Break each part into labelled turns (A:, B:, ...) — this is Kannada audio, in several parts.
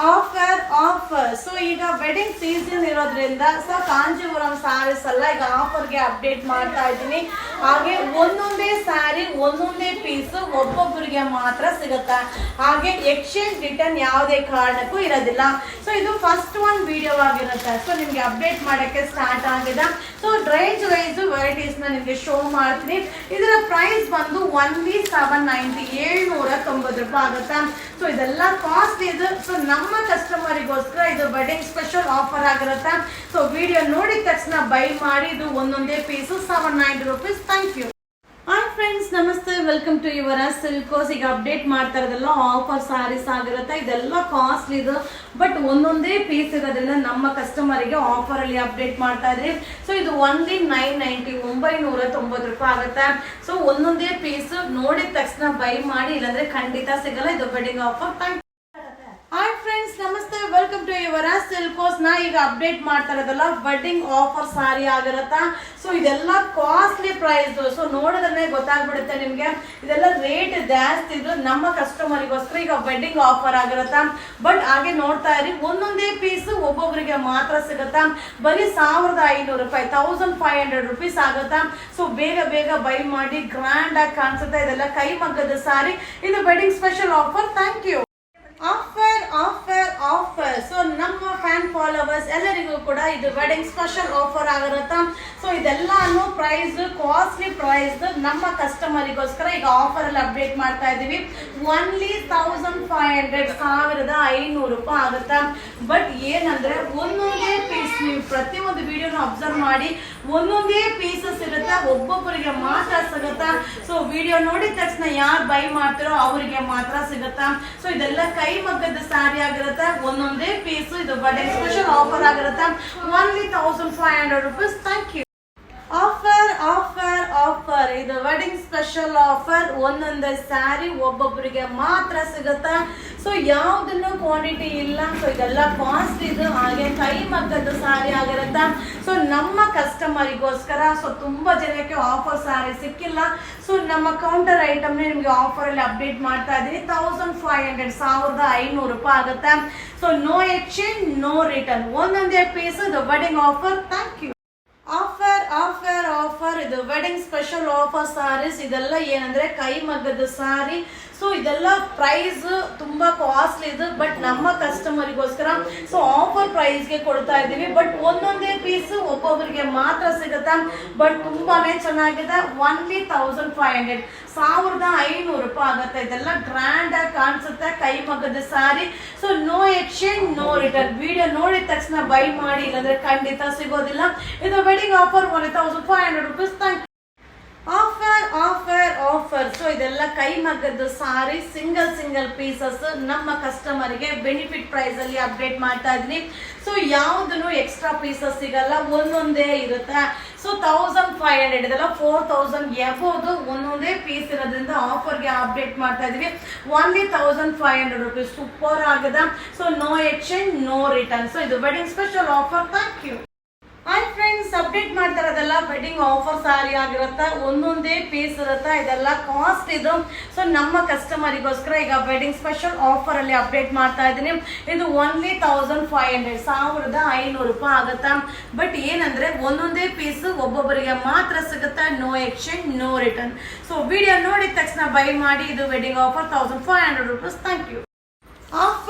A: ಆಫರ್ ಸೊ ಈಗ ವೆಡ್ಡಿಂಗ್ ಸೀಸನ್ ಇರೋದ್ರಿಂದ ಸೊ ಕಾಂಜೀವರಂ ಸ್ಯಾರೀಸ್ ಎಲ್ಲ ಈಗ ಆಫರ್ಗೆ ಅಪ್ಡೇಟ್ ಮಾಡ್ತಾ ಇದ್ದೀನಿ. ಹಾಗೆ ಒಂದೊಂದೇ ಸ್ಯಾರಿ ಒಂದೊಂದೇ ಪೀಸ್ ಒಬ್ಬೊಬ್ಬರಿಗೆ ಮಾತ್ರ ಸಿಗುತ್ತೆ. ಹಾಗೆ ಎಕ್ಸ್ಚೇಂಜ್ ರಿಟರ್ನ್ ಯಾವುದೇ ಕಾರಣಕ್ಕೂ ಇರೋದಿಲ್ಲ. ಸೊ ಇದು ಫಸ್ಟ್ ಒನ್ ವಿಡಿಯೋ ಆಗಿರುತ್ತೆ. ಸೊ ನಿಮ್ಗೆ ಅಪ್ಡೇಟ್ ಮಾಡೋಕ್ಕೆ ಸ್ಟಾರ್ಟ್ ಆಗಿದೆ. ಸೊ ರೇಂಜ್ ವೈಸ್ ವೆರೈಟೀಸ್ ನ ನಿಮ್ಗೆ ಶೋ ಮಾಡ್ತೀನಿ. ಇದರ ಪ್ರೈಸ್ ಬಂದು ಓನ್ಲಿ 790 790 ರೂಪಾಯಿ ಆಗುತ್ತೆ. ಸೊ ಇದೆಲ್ಲ ಕಾಸ್ಟ್ ಇದೆ. ಸೊ ನಮ್ಮ ಕಸ್ಟಮರಿಗೋಸ್ಕರ ಇದು ವೆಡ್ಡಿಂಗ್ ಸ್ಪೆಷಲ್ ಆಫರ್ ಆಗಿರುತ್ತೆ. ಸೊ ವಿಡಿಯೋ ನೋಡಿದ ತಕ್ಷಣ ಬೈ ಮಾಡಿ. ಇದು ಒಂದೊಂದೇ piece 790 rupees. Thank you. Hi friends, ನಮಸ್ತೆ, ವೆಲ್ಕಮ್ ಟು ಯುವರಾಜ್ ಸಿಲ್ಕ್ಸ್. ಈಗ ಅಪ್ಡೇಟ್ ಮಾಡ್ತಾ ಇರೋದೆಲ್ಲ ಆಫರ್ ಸ್ಯಾರೀಸ್ ಆಗಿರುತ್ತೆ. ಇದೆಲ್ಲ ಕಾಸ್ಟ್ಲಿ ಇದು, ಬಟ್ ಒಂದೊಂದೇ ಪೀಸ್ ಇರೋದ್ರಿಂದ ನಮ್ಮ ಕಸ್ಟಮರಿಗೆ ಆಫರ್ ಅಲ್ಲಿ ಅಪ್ಡೇಟ್ ಮಾಡ್ತಾ ಇದ್ರಿ. ಸೊ ಇದು ಓನ್ಲಿ 990 990 ರೂಪಾಯಿ ಆಗುತ್ತೆ. ಸೊ ಒಂದೊಂದೇ ಪೀಸ್ ನೋಡಿದ ತಕ್ಷಣ ಬೈ ಮಾಡಿ, ಇಲ್ಲಾಂದ್ರೆ ಖಂಡಿತ ಸಿಗಲ್ಲ. ಇದು wedding offer. Thank you. Hi friends, ನಮಸ್ತೆ, ವೆಲ್ಕಮ್ ಟು ಯುವರಾಜ್ ಸಿಲ್ಕ್ಸ್. ನಾ ಈಗ ಅಪ್ಡೇಟ್ ಮಾಡ್ತಾ ಇರೋದಲ್ಲ ವೆಡ್ಡಿಂಗ್ ಆಫರ್ ಸಾರಿ ಆಗಿರತ್ತಾ. ಸೊ ಇದೆಲ್ಲ ಕಾಸ್ಟ್ಲಿ ಪ್ರೈಸ್. ಸೊ ನೋಡಿದ್ರೆ ಗೊತ್ತಾಗ್ಬಿಡುತ್ತೆ ನಿಮ್ಗೆ. ಇದೆಲ್ಲ ರೇಟ್ ಜಾಸ್ತಿ ಇದ್ದು ನಮ್ಮ ಕಸ್ಟಮರಿಗೋಸ್ಕರ ಈಗ ವೆಡ್ಡಿಂಗ್ ಆಫರ್ ಆಗಿರತ್ತಾ. ಬಟ್ ಹಾಗೆ ನೋಡ್ತಾ ಇರಿ, ಒಂದೊಂದೇ ಪೀಸ್ ಒಬ್ಬೊಬ್ಬರಿಗೆ ಮಾತ್ರ ಸಿಗುತ್ತಾ. ಬರೀ 1500 ರೂಪಾಯಿ 1500 ರೂಪೀಸ್ ಆಗುತ್ತಾ. ಸೊ ಬೇಗ ಬೇಗ ಬೈ ಮಾಡಿ, ಗ್ರ್ಯಾಂಡ್ ಆಗಿ ಕಾಣಿಸುತ್ತೆ. ಇದೆಲ್ಲ ಕೈ ಮಗ್ಗದ ಸಾರಿ. ಇದು wedding special offer. Thank you. Offer so ನಮ್ಮ ಫ್ಯಾನ್ ಫಾಲೋವರ್ಸ್ ಎಲ್ಲರಿಗೂ ಕೂಡ ಇದು ವೆಡ್ಡಿಂಗ್ ಸ್ಪೆಷಲ್ ಆಫರ್ ಆಗಿರುತ್ತಾ. ಸೊ ಇದೆಲ್ಲಾನು ಪ್ರೈಸ್ ಕಾಸ್ಟ್ಲಿ ಪ್ರೈಸ್ ನಮ್ಮ ಕಸ್ಟಮರಿಗೋಸ್ಕರ ಈಗ ಆಫರ್ ಅಲ್ಲಿ ಅಪ್ಡೇಟ್ ಮಾಡ್ತಾ ಇದೀವಿ. ಓನ್ಲಿ 1500 ರೂಪಾಯಿ ಆಗುತ್ತಾ. ಬಟ್ ಏನಂದ್ರೆ ಒಂದೊಂದೇ ಪೀಸ್, ನೀವು ಪ್ರತಿಯೊಂದು ವಿಡಿಯೋನ ಅಬ್ಸರ್ವ್ ಮಾಡಿ, ಒಂದೊಂದೇ ಪೀಸಸ್ ಇರುತ್ತೆ, ಒಬ್ಬೊಬ್ಬರಿಗೆ ಮಾತ್ರ ಸಿಗುತ್ತಾ. ಸೊ ವಿಡಿಯೋ ನೋಡಿದ ತಕ್ಷಣ ಯಾರು ಬೈ ಮಾಡ್ತಾರೋ ಅವರಿಗೆ ಮಾತ್ರ ಸಿಗುತ್ತಾ. ಸೊ ಇದೆಲ್ಲ ಕೈ ಮಗ್ಗದ ಸ್ಯಾರಿ ಆಗಿರುತ್ತೆ. ಒಂದೊಂದೇ ಪೀಸ್. ಇದು ವೆಡ್ಡಿಂಗ್ ಸ್ಪೆಷಲ್ ಆಫರ್ ಆಗಿರುತ್ತೆ. Only 1500 rupees. Thank you. Offer ಇದು ವೆಡ್ಡಿಂಗ್ ಸ್ಪೆಷಲ್ ಆಫರ್. ಒಂದೊಂದೇ ಸ್ಯಾರಿ ಒಬ್ಬೊಬ್ಬರಿಗೆ ಮಾತ್ರ ಸಿಗುತ್ತಾ. ಸೊ ಯಾವ್ದನ್ನು ಕ್ವಾಂಟಿಟಿ ಇಲ್ಲ. ಸೊ ಇದೆಲ್ಲ ಕಾಸ್ಟ್ ಇದು. ಹಾಗೆ ಕೈ ಮಗ್ಗದ ಸ್ಯಾರಿ ಆಗಿರುತ್ತಾ. ಸೊ ನಮ್ಮ ಕಸ್ಟಮರಿಗೋಸ್ಕರ ಸೊ ತುಂಬಾ ಜನಕ್ಕೆ ಆಫರ್ ಸ್ಯಾರಿ ಸಿಕ್ಕಿಲ್ಲ. ಸೊ ನಮ್ಮ ಕೌಂಟರ್ ಐಟಮ್ ನಿಮ್ಗೆ ಆಫರ್ ಅಲ್ಲಿ ಅಪ್ಡೇಟ್ ಮಾಡ್ತಾ ಇದೀನಿ. 1500 ರೂಪಾಯಿ ಆಗುತ್ತೆ. So no exchange, no return. ಒಂದೊಂದೇ ಪೀಸ್. ಇದು wedding offer. Thank you. Offer ಇದು ವೆಡ್ಡಿಂಗ್ ಸ್ಪೆಷಲ್ ಆಫರ್ ಸಾರೀಸ್. ಇದೆಲ್ಲ ಏನಂದ್ರೆ ಕೈ ಮಗ್ಗದ ಸಾರಿ. ಸೊ ಇದೆಲ್ಲ ಪ್ರೈಸ್ ತುಂಬಾ ಕಾಸ್ಟ್ಲಿ ಇದು, ಬಟ್ ನಮ್ಮ ಕಸ್ಟಮರಿಗೋಸ್ಕರ ಸೊ ಆಫರ್ ಪ್ರೈಸ್ಗೆ ಕೊಡ್ತಾ ಇದೀವಿ. ಬಟ್ ಒಂದೊಂದೇ ಪೀಸ್ ಒಬ್ಬೊಬ್ಬರಿಗೆ ಮಾತ್ರ ಸಿಗುತ್ತಾ. ಬಟ್ ತುಂಬಾನೇ ಚೆನ್ನಾಗಿದೆ. ಓನ್ಲಿ 1500 1500 ರೂಪಾಯಿ ಆಗುತ್ತೆ. ಇದೆಲ್ಲ ಗ್ರ್ಯಾಂಡ್ ಆಗಿ ಕಾಣಿಸುತ್ತೆ. ಕೈ ಮಗ್ಗದ sari. So no exchange, no return. Video ನೋಡಿದ ತಕ್ಷಣ ಬೈ ಮಾಡಿ, ಇಲ್ಲಾಂದ್ರೆ ಖಂಡಿತ ಸಿಗೋದಿಲ್ಲ. ಇದು wedding offer. 1500 rupees. Thank you. Offer so ಇದೆಲ್ಲ ಕೈ ಮಗ್ಗದ ಸಾರಿ. ಸಿಂಗಲ್ ಪೀಸಸ್ ನಮ್ಮ ಕಸ್ಟಮರ್ಗೆ ಬೆನಿಫಿಟ್ ಪ್ರೈಸ್ ಅಲ್ಲಿ ಅಪ್ಡೇಟ್ ಮಾಡ್ತಾ ಇದೀನಿ. ಸೊ ಯಾವ್ದನ್ನು ಎಕ್ಸ್ಟ್ರಾ ಪೀಸಸ್ ಸಿಗಲ್ಲ, ಒಂದೊಂದೇ ಇರುತ್ತೆ. ಸೊ 1500 ಇದೆಲ್ಲ 4000 ಎಬೋದು ಒಂದೊಂದೇ ಪೀಸ್ ಇರೋದ್ರಿಂದ ಆಫರ್ಗೆ ಅಪ್ಡೇಟ್ ಮಾಡ್ತಾ ಇದೀವಿ. Only 1500 rupees. ಸೂಪರ್ ಆಗಿದೆ. So no exchange, no return. So ಇದು wedding special offer. Thank you. Hi friends, update ಮಾಡ್ತಾ ಇರೋದೆಲ್ಲ ವೆಡ್ಡಿಂಗ್ ಆಫರ್ ಸಾರಿ ಆಗಿರುತ್ತೆ. ಒಂದೊಂದೇ ಪೀಸ್ ಇರುತ್ತೆ. ಇದೆಲ್ಲ ಕಾಸ್ಟ್ ಇದು. ಸೊ ನಮ್ಮ ಕಸ್ಟಮರಿಗೋಸ್ಕರ ಈಗ ವೆಡ್ಡಿಂಗ್ ಸ್ಪೆಷಲ್ ಆಫರ್ ಅಲ್ಲಿ ಅಪ್ಡೇಟ್ ಮಾಡ್ತಾ ಇದ್ದೀನಿ. ಇದು ಓನ್ಲಿ 1500 ರೂಪಾಯಿ ಆಗುತ್ತಾ. ಬಟ್ ಏನಂದ್ರೆ ಒಂದೊಂದೇ ಪೀಸ್ ಒಬ್ಬೊಬ್ಬರಿಗೆ ಮಾತ್ರ ಸಿಗುತ್ತೆ. No exchange, no return. So video ನೋಡಿದ ತಕ್ಷಣ ಬೈ ಮಾಡಿ. ಇದು wedding offer. 1500 rupees. Thank you.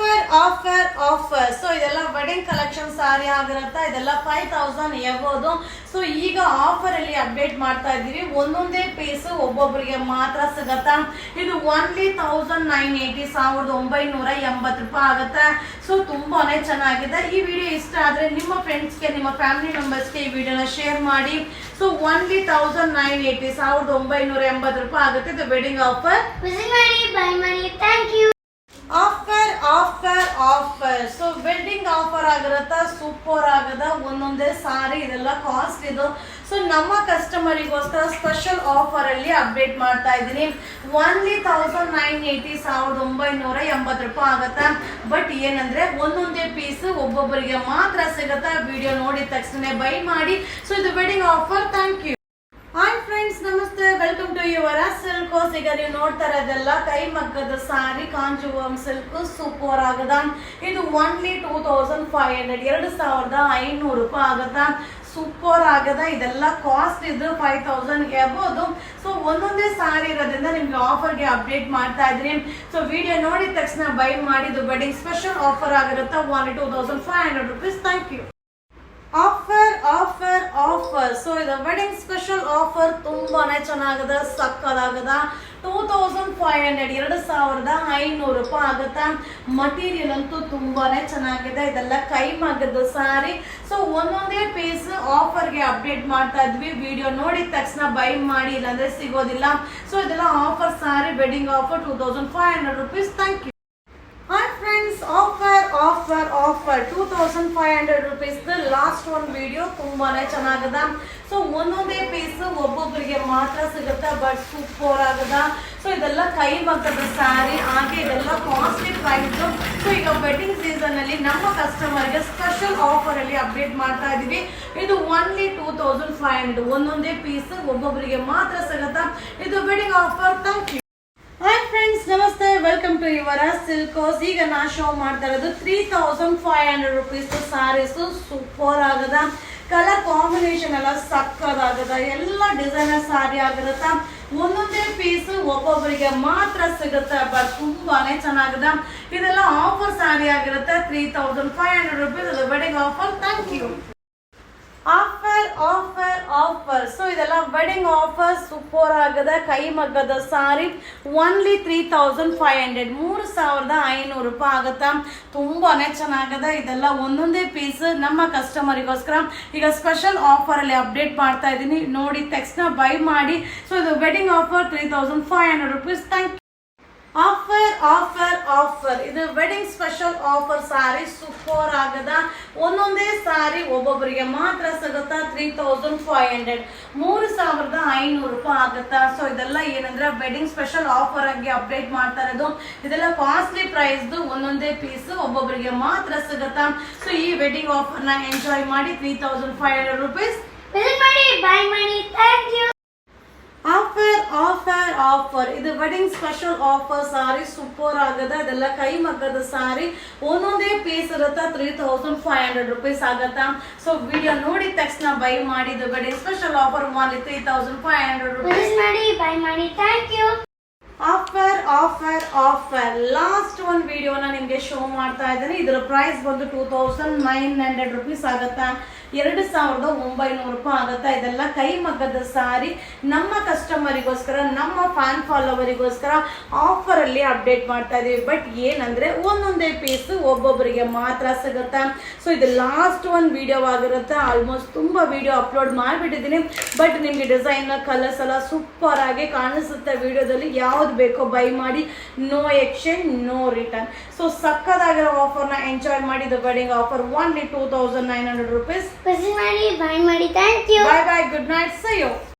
A: Offer so ಇದೆಲ್ಲ ವೆಡ್ಡಿಂಗ್ ಕಲೆಕ್ಷನ್ ಸಾರಿ ಆಗಿರುತ್ತೆ. ಇದೆಲ್ಲ 5000 ಎಬೋದು. ಸೊ ಈಗ ಆಫರ್ ಅಲ್ಲಿ ಅಪ್ಡೇಟ್ ಮಾಡ್ತಾ ಇದ್ದೀವಿ. ಒಂದೊಂದೇ ಪೀಸ್ ಒಬ್ಬೊಬ್ಬರಿಗೆ ಮಾತ್ರ ಸಿಗತ್ತಾ. ಇದು ಓನ್ಲಿ 1980 1980 ರೂಪಾಯಿ ಆಗುತ್ತೆ. ಸೊ ತುಂಬಾನೇ ಚೆನ್ನಾಗಿದೆ. ಈ ವಿಡಿಯೋ ಇಷ್ಟ ಆದ್ರೆ ನಿಮ್ಮ ಫ್ರೆಂಡ್ಸ್ಗೆ, ನಿಮ್ಮ ಫ್ಯಾಮಿಲಿ ಮೆಂಬರ್ಸ್ಗೆ ಈ ವಿಡಿಯೋನ ಶೇರ್ ಮಾಡಿ. ಸೊ ಓನ್ಲಿ 1980 1980 ರೂಪಾಯಿ ಆಗುತ್ತೆ. ಇದು wedding offer. Thank you. Offer so wedding offer ಆಗಿರತ್ತ. ಸೂಪರ್ ಆಗದ. ಒಂದೊಂದೇ ಸಾರಿ. ಇದೆಲ್ಲ ಕಾಸ್ಟ್ ಇದು. ಸೊ ನಮ್ಮ ಕಸ್ಟಮರಿಗೋಸ್ಕರ ಸ್ಪೆಷಲ್ ಆಫರ್ ಅಲ್ಲಿ ಅಪ್ಡೇಟ್ ಮಾಡ್ತಾ ಇದ್ದೀನಿ. ಓನ್ಲಿ 1980 1980 ರೂಪಾಯಿ ಆಗತ್ತಾ. ಬಟ್ ಏನಂದ್ರೆ ಒಂದೊಂದೇ ಪೀಸ್ ಒಬ್ಬೊಬ್ಬರಿಗೆ ಮಾತ್ರ ಸಿಗತ್ತಾ. ವಿಡಿಯೋ ನೋಡಿದ ತಕ್ಷಣ ಬೈ ಮಾಡಿ. ಸೊ ಇದು wedding offer. Thank you. Hi friends, ನಮಸ್ತೆ, ವೆಲ್ಕಮ್ ಟು ಯುವರ ಸಿಲ್ಕೋಸ್. ಈಗ ನೀವು ನೋಡ್ತಾ ಇರೋದೆಲ್ಲ ಕೈ ಮಗ್ಗದ ಸಾರಿ ಕಾಂಜೀವರಂ ಸಿಲ್ಕ್ ಸೂಪರ್ ಆಗದ. ಇದು ಓನ್ಲಿ 2500 2500 ರೂಪಾಯಿ ಆಗದ. ಸೂಪರ್ ಆಗದ. ಇದೆಲ್ಲ ಕಾಸ್ಟ್ ಇದ್ದು 5000 ಎಬೋದು. ಸೊ ಒಂದೊಂದೇ ಸಾರಿ ಇರೋದ್ರಿಂದ ನಿಮ್ಗೆ ಆಫರ್ಗೆ ಅಪ್ಡೇಟ್ ಮಾಡ್ತಾ ಇದ್ದೀನಿ. ಸೊ ವಿಡಿಯೋ ನೋಡಿದ ತಕ್ಷಣ ಬೈ ಮಾಡಿದ್ದು ವೆಡ್ಡಿಂಗ್ ಸ್ಪೆಷಲ್ ಆಫರ್ ಆಗಿರುತ್ತೆ only 2500 rupees. Thank you. Offer offer offer. So ಇದು ವೆಡ್ಡಿಂಗ್ ಸ್ಪೆಷಲ್ ಆಫರ್ ತುಂಬಾನೇ ಚೆನ್ನಾಗದ, ಸಕ್ಕದಾಗದ. 2500 2500 ರೂಪಾಯಿ ಆಗುತ್ತಾ. ಮಟೀರಿಯಲ್ ಅಂತೂ ತುಂಬಾನೇ ಚೆನ್ನಾಗಿದೆ. ಇದೆಲ್ಲ ಕೈ ಮಗ್ಗದ ಸಾರಿ. ಸೊ ಒಂದೊಂದೇ ಪೀಸ್ ಆಫರ್ಗೆ ಅಪ್ಡೇಟ್ ಮಾಡ್ತಾ ಇದ್ವಿ. ವಿಡಿಯೋ ನೋಡಿದ ತಕ್ಷಣ ಬೈ ಮಾಡಿ, ಇಲ್ಲಾಂದ್ರೆ ಸಿಗೋದಿಲ್ಲ. ಸೊ ಇದೆಲ್ಲ offer sari, wedding offer 2500 rupees. Thank you. Hi friends, offer offer offer 2500 rupees last ಒಂದು ವಿಡಿಯೋ ತುಂಬಾನೇ ಚೆನ್ನಾಗದ. ಸೊ ಒಂದೊಂದೇ ಪೀಸ್ ಒಬ್ಬೊಬ್ಬರಿಗೆ ಮಾತ್ರ ಸಿಗುತ್ತೆ, ಬಟ್ ಸೂಪರ್ ಆಗದ. ಸೊ ಇದೆಲ್ಲ ಕೈ ಮಗ್ಗದ ಸ್ಯಾರಿ, ಹಾಗೆ ಇದೆಲ್ಲ ಕಾಸ್ಟ್ಲಿ ಪ್ರೈಸ್. ಸೊ ಈಗ ವೆಡ್ಡಿಂಗ್ ಸೀಸನ್ ಅಲ್ಲಿ ನಮ್ಮ ಕಸ್ಟಮರ್ಗೆ ಸ್ಪೆಷಲ್ ಆಫರ್ ಅಲ್ಲಿ ಅಪ್ಡೇಟ್ ಮಾಡ್ತಾ ಇದೀವಿ. ಇದು ಓನ್ಲಿ 2500 ಒಂದೊಂದೇ ಪೀಸ್ ಒಬ್ಬೊಬ್ಬರಿಗೆ ಮಾತ್ರ ಸಿಗುತ್ತಾ. ಇದು wedding offer. Thank you. Hi friends, ನಮಸ್ತೆ, ವೆಲ್ಕಮ್ ಟು ಯುವರ ಸಿಲ್ಕೋಸ್. ಈಗ ನಾ ಶೋ ಮಾಡ್ತಾ ಇರೋದು 3500 ರೂಪೀಸ್ ಸಾರೀಸ್. ಸೂಪರ್ ಆಗದ. ಕಲರ್ ಕಾಂಬಿನೇಷನ್ ಎಲ್ಲ ಸಕ್ಕದಾಗದ. ಎಲ್ಲ ಡಿಸೈನರ್ ಸಾರಿ ಆಗಿರುತ್ತ. ಒಂದೊಂದೇ ಪೀಸ್ ಒಬ್ಬೊಬ್ಬರಿಗೆ ಮಾತ್ರ ಸಿಗುತ್ತೆ, ಬಟ್ ತುಂಬಾನೇ ಚೆನ್ನಾಗದ. ಇದೆಲ್ಲ ಆಫರ್ ಸಾರಿ ಆಗಿರುತ್ತೆ 3500 ರೂಪೀಸ್. ಅದು wedding offer. Thank you. Offer offer offer. So ಇದೆಲ್ಲ ವೆಡ್ಡಿಂಗ್ ಆಫರ್ ಸೂಪರ್ ಆಗದ. ಕೈ ಮಗ್ಗದ ಸಾರಿ ಓನ್ಲಿ 3500 3500 ರೂಪಾಯಿ ಆಗತ್ತ. ತುಂಬಾನೇ ಚೆನ್ನಾಗದ. ಇದೆಲ್ಲ ಒಂದೊಂದೇ ಪೀಸ್ ನಮ್ಮ ಕಸ್ಟಮರಿಗೋಸ್ಕರ ಈಗ ಸ್ಪೆಷಲ್ ಆಫರ್ ಅಲ್ಲಿ ಅಪ್ಡೇಟ್ ಮಾಡ್ತಾ ಇದ್ದೀನಿ. ನೋಡಿ ತಕ್ಷಣ ಬೈ ಮಾಡಿ. ಸೊ ಇದು wedding offer 3500 rupees. Thank you. Offer offer offer. ಇದು wedding special offer sari. Super ಆಗದ. ಒಂದೊಂದೇ ಸಾರಿ ಒಬ್ಬೊಬ್ಬರಿಗೆ ಮಾತ್ರ ಸಿಗುತ್ತಾ. 3500 3500 ರೂಪಾಯಿ ಆಗುತ್ತಾ. ಸೊ ಇದೆಲ್ಲ ಏನಂದ್ರೆ ವೆಡ್ಡಿಂಗ್ ಸ್ಪೆಷಲ್ ಆಫರ್ ಆಗಿ ಅಪ್ಡೇಟ್ ಮಾಡ್ತಾ ಇರೋದು. ಇದೆಲ್ಲ ಕಾಸ್ಟ್ಲಿ ಪ್ರೈಸ್. ಒಂದೊಂದೇ ಪೀಸ್ ಒಬ್ಬೊಬ್ಬರಿಗೆ ಮಾತ್ರ ಸಿಗುತ್ತಾ. ಸೊ ಈ ವೆಡ್ಡಿಂಗ್ ಆಫರ್ ನ ಎಂಜಾಯ್ ಮಾಡಿ. 3500 ರೂಪೀಸ್.
B: ಬೈ ಮಾಡಿ. Thank you.
A: Offer offer offer. ಇದು wedding special offer sari. Super ಆಗದ. ಇದೆಲ್ಲ ಕೈ ಮಗ್ಗದ ಸಾರಿ. ಒಂದೊಂದೇ ಪೀಸ್ ಇರುತ್ತಾ. 3500 ರೂಪೀಸ್ ಆಗತ್ತಾ. ಸೊ ವಿಡಿಯೋ ನೋಡಿದ ತಕ್ಷಣ ಬೈ ಮಾಡಿದ್ದು wedding special offer only 3500 rupees.
B: Buy ಮಾಡಿ. Thank you.
A: Offer offer offer. Last ಒಂದು ವಿಡಿಯೋನ ನಿಮ್ಗೆ ಶೋ ಮಾಡ್ತಾ ಇದ್ದೀನಿ. ಇದರ ಪ್ರೈಸ್ ಬಂದು 2900 ರೂಪೀಸ್ ಆಗತ್ತಾ. 2900 ರೂಪಾಯಿ ಆಗತ್ತಾ. ಇದೆಲ್ಲ ಕೈ ಮಗ್ಗದ ಸಾರಿ. ನಮ್ಮ ಕಸ್ಟಮರಿಗೋಸ್ಕರ, ನಮ್ಮ ಫ್ಯಾನ್ ಫಾಲೋವರಿಗೋಸ್ಕರ ಆಫರ್ ಅಲ್ಲಿ ಅಪ್ಡೇಟ್ ಮಾಡ್ತಾ ಇದೀವಿ. ಬಟ್ ಏನಂದ್ರೆ ಒಂದೊಂದೇ ಪೀಸ್ ಒಬ್ಬೊಬ್ಬರಿಗೆ ಮಾತ್ರ ಸಿಗುತ್ತಾ. ಸೊ ಇದು ಲಾಸ್ಟ್ ಒಂದು ವಿಡಿಯೋ ಆಗಿರುತ್ತೆ. ಆಲ್ಮೋಸ್ಟ್ ತುಂಬಾ ವಿಡಿಯೋ ಅಪ್ಲೋಡ್ ಮಾಡಿಬಿಟ್ಟಿದ್ದೀನಿ. ಬಟ್ ನಿಮ್ಗೆ ಡಿಸೈನ್ ಕಲರ್ಸ್ ಎಲ್ಲ ಸೂಪರ್ ಆಗಿ ಕಾಣಿಸುತ್ತೆ ವಿಡಿಯೋದಲ್ಲಿ. ಯಾವ್ದು ಬೇಕೋ ಬೈ ಮಾಡಿ. No exchange, no return. So ಸಕ್ಕದಾಗಿರೋ ಆಫರ್ನ ಎಂಜಾಯ್ ಮಾಡಿ. ಇದು wedding offer only 2900 rupees.
B: Buy ಮಾಡಿ. Thank you.
A: Bye bye. Good night. See you.